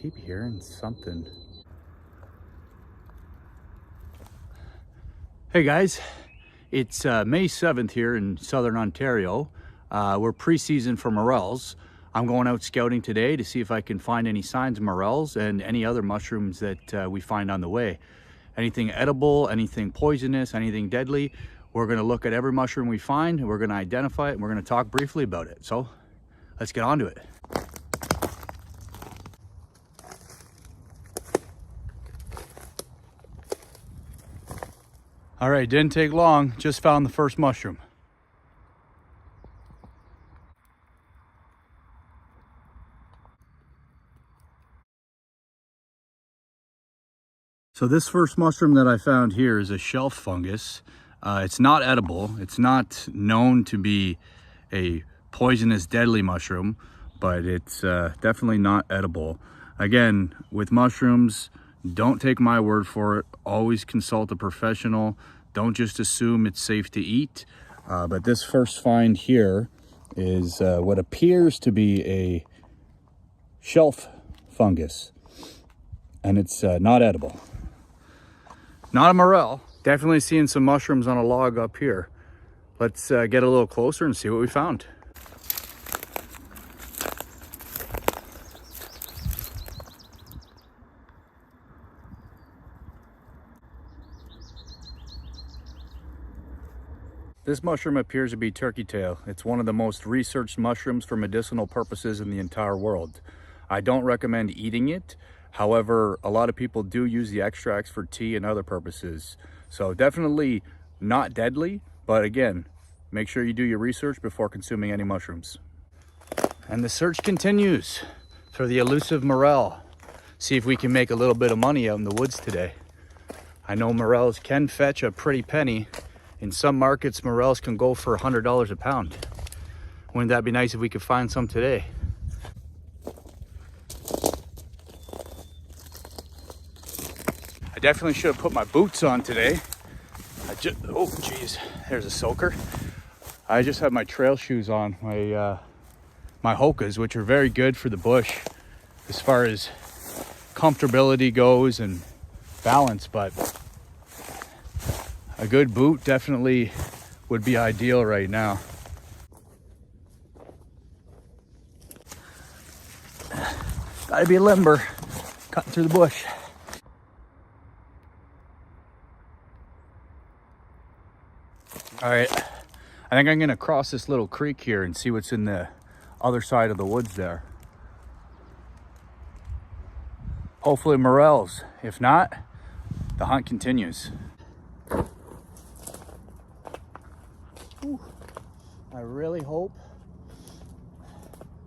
keep hearing something. Hey guys, it's May 7th here in Southern Ontario. We're pre-season for morels. I'm going out scouting today to see if I can find any signs of morels and any other mushrooms that we find on the way. Anything edible, anything poisonous, anything deadly. We're going to look at every mushroom we find, and we're going to identify it, and we're going to talk briefly about it. So let's get on to it. All right, didn't take long, just found the first mushroom. So this first mushroom that I found here is a shelf fungus. It's not edible. It's not known to be a poisonous, deadly mushroom, but it's definitely not edible. Again, with mushrooms, don't take my word for it. Always consult a professional. Don't just assume it's safe to eat. But this first find here is what appears to be a shelf fungus, and it's not edible. Not a morel. Definitely seeing some mushrooms on a log up here. Let's get a little closer and see what we found. This mushroom appears to be turkey tail. It's one of the most researched mushrooms for medicinal purposes in the entire world. I don't recommend eating it. However, a lot of people do use the extracts for tea and other purposes. So definitely not deadly, but again, make sure you do your research before consuming any mushrooms. And the search continues for the elusive morel. See if we can make a little bit of money out in the woods today. I know morels can fetch a pretty penny. In some markets, morels can go for $100 a pound. Wouldn't that be nice if we could find some today? I definitely should have put my boots on today. Oh geez, there's a soaker. I just have my trail shoes on, my Hokas, which are very good for the bush as far as comfortability goes and balance, but a good boot definitely would be ideal right now. Gotta be limber, cutting through the bush. All right, I think I'm gonna cross this little creek here and see what's in the other side of the woods there. Hopefully morels. If not, the hunt continues. Ooh, I really hope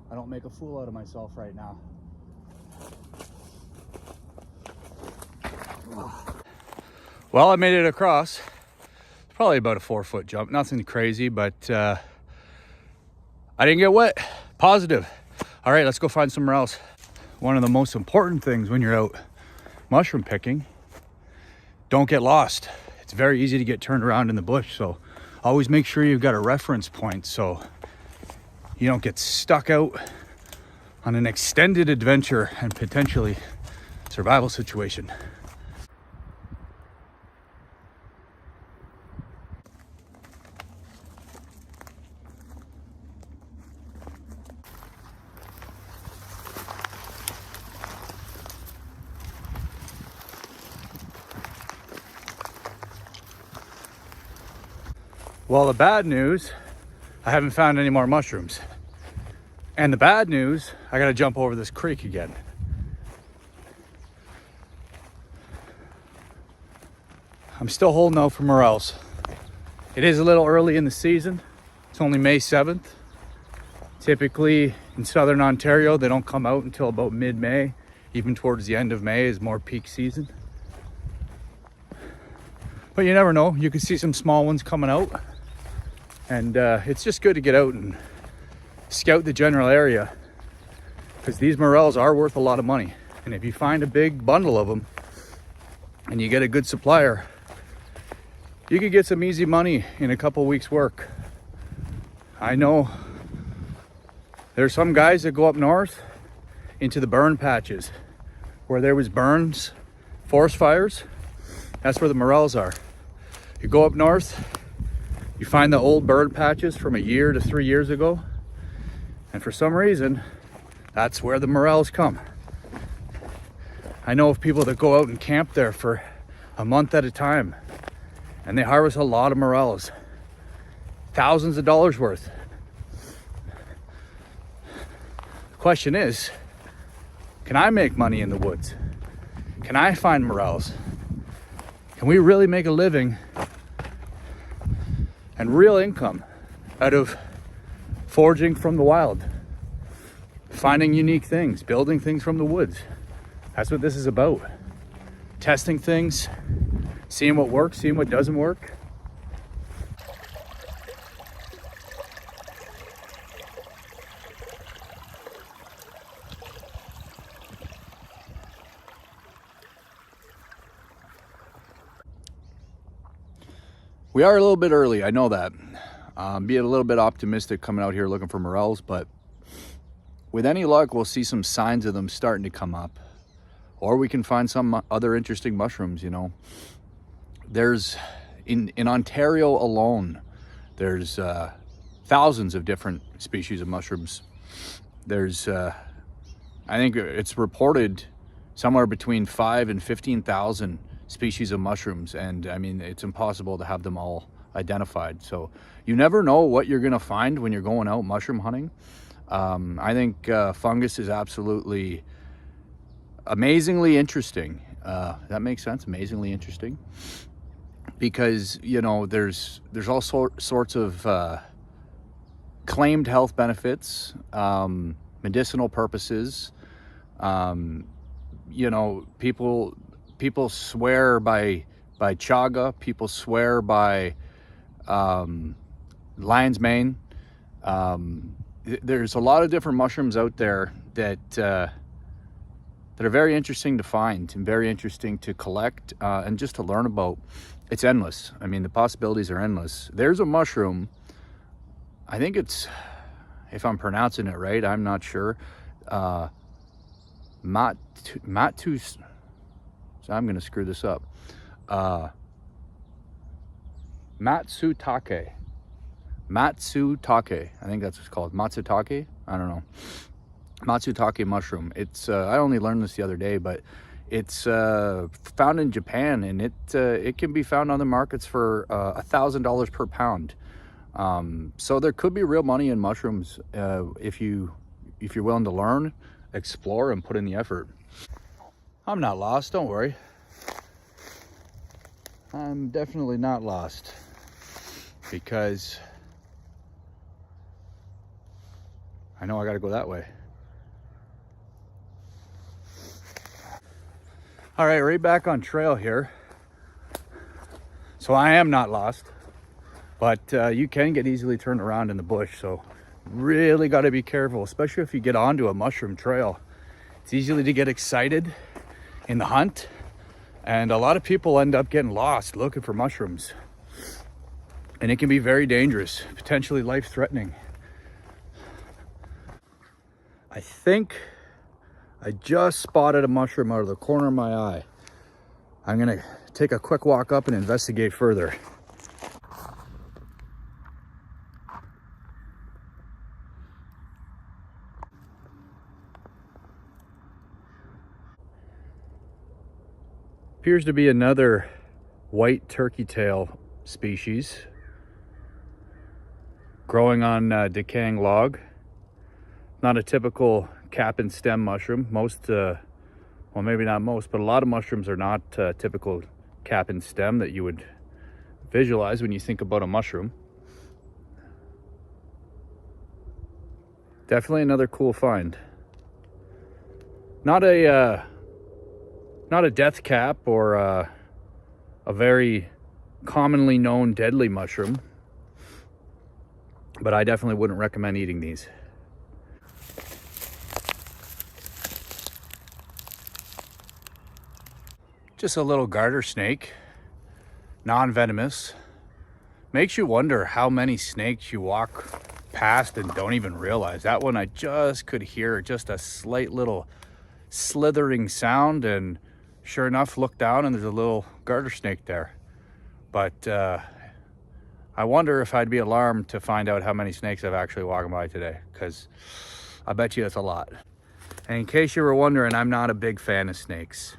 I don't make a fool out of myself right now. Well, I made it across. Probably about a 4-foot jump, nothing crazy, but I didn't get wet. Positive. All right, let's go find somewhere else. One of the most important things when you're out mushroom picking, don't get lost. It's very easy to get turned around in the bush, so always make sure you've got a reference point so you don't get stuck out on an extended adventure and potentially survival situation. Well, the bad news, I haven't found any more mushrooms. And the bad news, I gotta jump over this creek again. I'm still holding out for morels. It is a little early in the season. It's only May 7th. Typically in Southern Ontario, they don't come out until about mid-May. Even towards the end of May is more peak season. But you never know, you could see some small ones coming out. And it's just good to get out and scout the general area, because these morels are worth a lot of money. And if you find a big bundle of them and you get a good supplier, you could get some easy money in a couple weeks work. I know there's some guys that go up north into the burn patches where there was burns, forest fires, that's where the morels are. You go up north, you find the old bird patches from a year to 3 years ago, and for some reason, that's where the morels come. I know of people that go out and camp there for a month at a time, and they harvest a lot of morels, thousands of dollars worth. The question is, can I make money in the woods? Can I find morels? Can we really make a living and real income out of foraging from the wild, finding unique things, building things from the woods? That's what this is about. Testing things, seeing what works, seeing what doesn't work. We are a little bit early, I know that. Being a little bit optimistic coming out here looking for morels, but with any luck, we'll see some signs of them starting to come up. Or we can find some other interesting mushrooms, you know. There's, in Ontario alone, there's thousands of different species of mushrooms. There's, I think it's reported somewhere between 5,000 and 15,000 species of mushrooms, and I mean, it's impossible to have them all identified. So you never know what you're gonna find when you're going out mushroom hunting. I think fungus is absolutely amazingly interesting. That makes sense, amazingly interesting, because you know there's all sorts of claimed health benefits, medicinal purposes. You know, people swear by chaga, people swear by lion's mane. There's a lot of different mushrooms out there that are very interesting to find and very interesting to collect and just to learn about. It's endless. I mean, the possibilities are endless. There's a mushroom, I think it's, if I'm pronouncing it right, I'm not sure, Matus, so I'm going to screw this up. Matsutake. Matsutake. I think that's what it's called. Matsutake? I don't know. Matsutake mushroom. It's I only learned this the other day, but it's found in Japan, and it can be found on the markets for $1,000 per pound. So there could be real money in mushrooms if you're willing to learn, explore, and put in the effort. I'm not lost, don't worry. I'm definitely not lost, because I know I gotta go that way. All right, right back on trail here. So I am not lost, but you can get easily turned around in the bush, so really got to be careful, especially if you get onto a mushroom trail. It's easy to get excited in the hunt, and a lot of people end up getting lost looking for mushrooms, and it can be very dangerous, potentially life-threatening. I think I just spotted a mushroom out of the corner of my eye. I'm gonna take a quick walk up and investigate further. Appears to be another white turkey tail species growing on decaying log. Not a typical cap and stem mushroom. Most, well, maybe not most, but a lot of mushrooms are not typical cap and stem that you would visualize when you think about a mushroom. Definitely another cool find. Not a death cap or a very commonly known deadly mushroom, but I definitely wouldn't recommend eating these. Just a little garter snake, non-venomous. Makes you wonder how many snakes you walk past and don't even realize. That one I just could hear just a slight little slithering sound, and sure enough, look down and there's a little garter snake there. But I wonder if I'd be alarmed to find out how many snakes I've actually walked by today, because I bet you it's a lot. And in case you were wondering, I'm not a big fan of snakes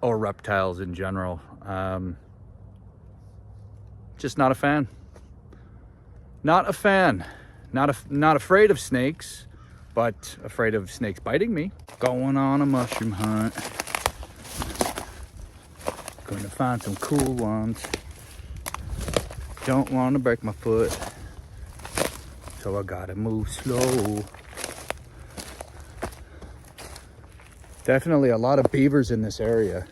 or reptiles in general. Just not a fan. Not a fan. Not afraid of snakes, but afraid of snakes biting me. Going on a mushroom hunt. Going to find some cool ones. Don't want to break my foot, so I gotta move slow. Definitely a lot of beavers in this area.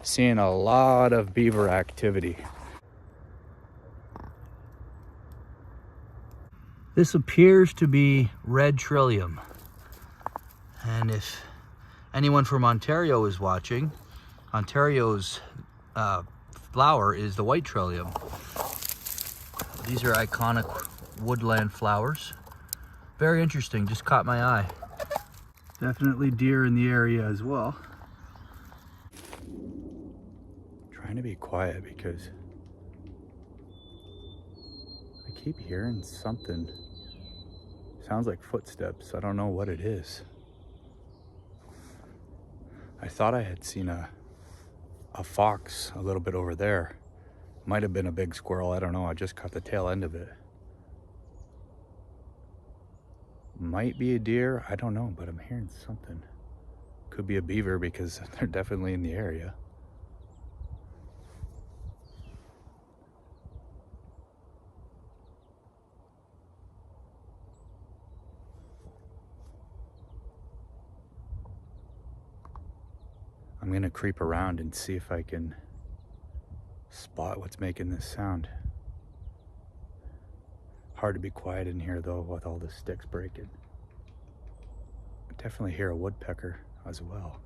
Seeing a lot of beaver activity. This appears to be red trillium. And if anyone from Ontario is watching, Ontario's flower is the white trillium. These are iconic woodland flowers. Very interesting, just caught my eye. Definitely deer in the area as well. Trying to be quiet because I keep hearing something. Sounds like footsteps. I don't know what it is. I thought I had seen a fox a little bit over there. Might have been a big squirrel, I don't know. I just caught the tail end of it. Might be a deer, I don't know, but I'm hearing something. Could be a beaver because they're definitely in the area. I'm gonna creep around and see if I can spot what's making this sound. Hard to be quiet in here though with all the sticks breaking. I definitely hear a woodpecker as well.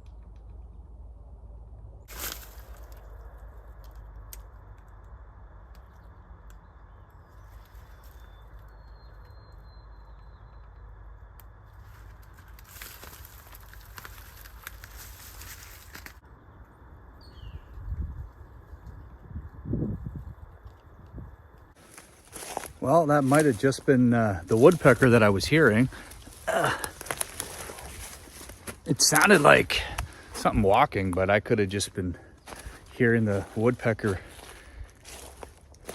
Well, that might have just been the woodpecker that I was hearing. It sounded like something walking, but I could have just been hearing the woodpecker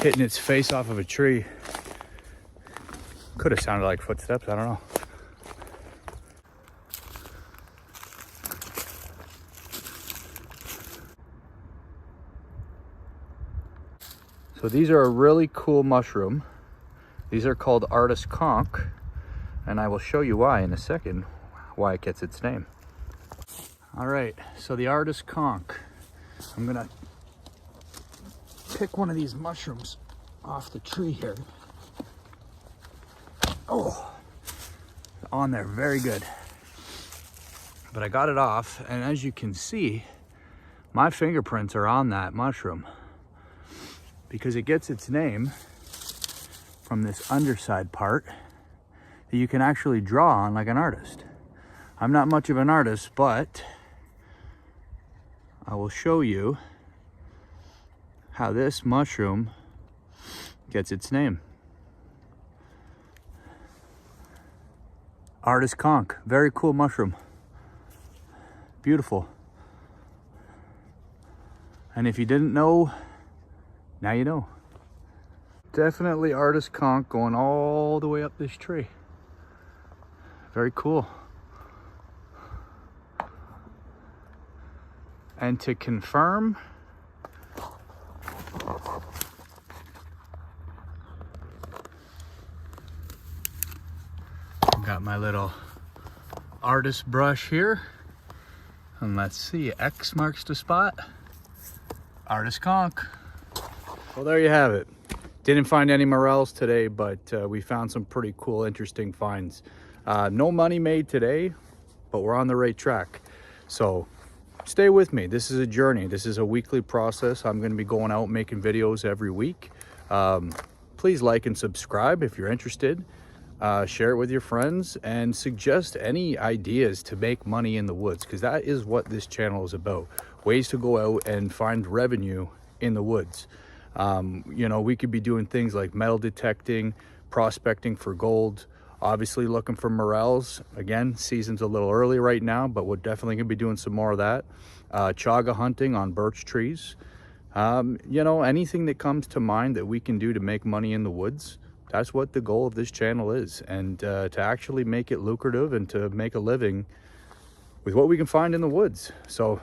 hitting its face off of a tree. Could have sounded like footsteps, I don't know. So these are a really cool mushroom. These are called artist conch, and I will show you why in a second, why it gets its name. All right, so the artist conch. I'm gonna pick one of these mushrooms off the tree here. Oh, on there, very good. But I got it off, and as you can see, my fingerprints are on that mushroom because it gets its name from this underside part that you can actually draw on like an artist. I'm not much of an artist, but I will show you how this mushroom gets its name. Artist conch, very cool mushroom. Beautiful. And if you didn't know, now you know. Definitely artist conch going all the way up this tree. Very cool. And to confirm, got my little artist brush here. And let's see, X marks the spot. Artist conch. Well, there you have it. Didn't find any morels today, but we found some pretty cool, interesting finds. No money made today, but we're on the right track. So stay with me. This is a journey. This is a weekly process. I'm going to be going out making videos every week. Please like and subscribe if you're interested. share it with your friends, and suggest any ideas to make money in the woods, because that is what this channel is about. Ways to go out and find revenue in the woods. You know, we could be doing things like metal detecting, prospecting for gold, obviously looking for morels. Again, season's a little early right now, but we're definitely gonna be doing some more of that. Chaga hunting on birch trees. You know, anything that comes to mind that we can do to make money in the woods. That's what the goal of this channel is, and to actually make it lucrative and to make a living with what we can find in the woods. So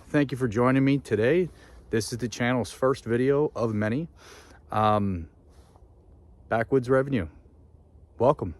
thank you for joining me today. This is the channel's first video of many. Backwoods revenue. Welcome.